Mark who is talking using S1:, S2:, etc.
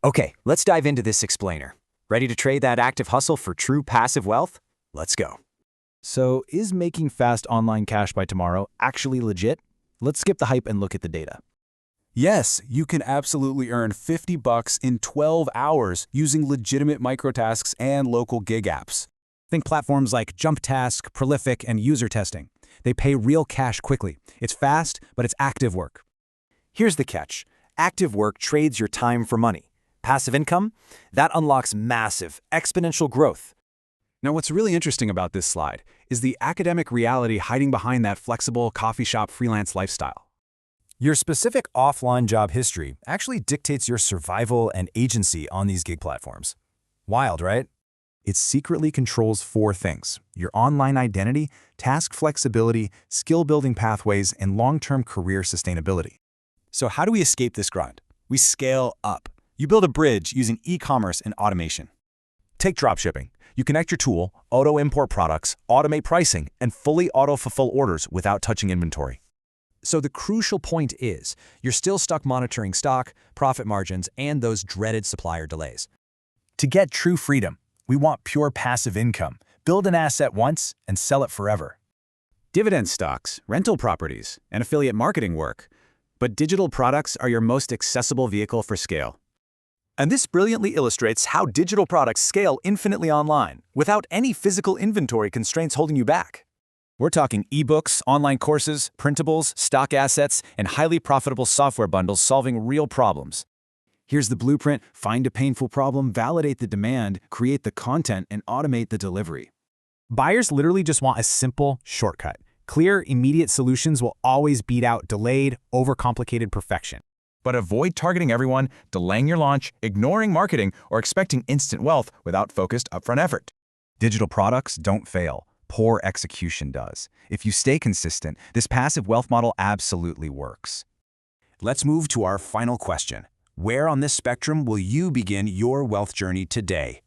S1: Okay, let's dive into this explainer. Ready to trade that active hustle for true passive wealth? Let's go.
S2: So, is making fast online cash by tomorrow actually legit? Let's skip the hype and look at the data.
S3: Yes, you can absolutely earn $50 in 12 hours using legitimate microtasks and local gig apps.
S2: Think platforms like JumpTask, Prolific, and User Testing. They pay real cash quickly. It's fast, but it's active work.
S1: Here's the catch. Active work trades your time for money. Passive income? That unlocks massive, exponential growth.
S3: Now, what's really interesting about this slide is the academic reality hiding behind that flexible coffee shop freelance lifestyle.
S4: Your specific offline job history actually dictates your survival and agency on these gig platforms. Wild, right? It secretly controls 4 things: your online identity, task flexibility, skill-building pathways, and long-term career sustainability. So how do we escape this grind? We scale up. You build a bridge using e-commerce and automation. Take dropshipping. You connect your tool, auto-import products, automate pricing, and fully auto-fulfill orders without touching inventory. So the crucial point is, you're still stuck monitoring stock, profit margins, and those dreaded supplier delays. To get true freedom, we want pure passive income. Build an asset once and sell it forever.
S3: Dividend stocks, rental properties, and affiliate marketing work, but digital products are your most accessible vehicle for scale.
S4: And this brilliantly illustrates how digital products scale infinitely online, without any physical inventory constraints holding you back. We're talking ebooks, online courses, printables, stock assets, and highly profitable software bundles solving real problems. Here's the blueprint: find a painful problem, validate the demand, create the content, and automate the delivery.
S2: Buyers literally just want a simple shortcut. Clear, immediate solutions will always beat out delayed, overcomplicated perfection.
S4: But avoid targeting everyone, delaying your launch, ignoring marketing, or expecting instant wealth without focused upfront effort. Digital products don't fail. Poor execution does. If you stay consistent, this passive wealth model absolutely works. Let's move to our final question. Where on this spectrum will you begin your wealth journey today?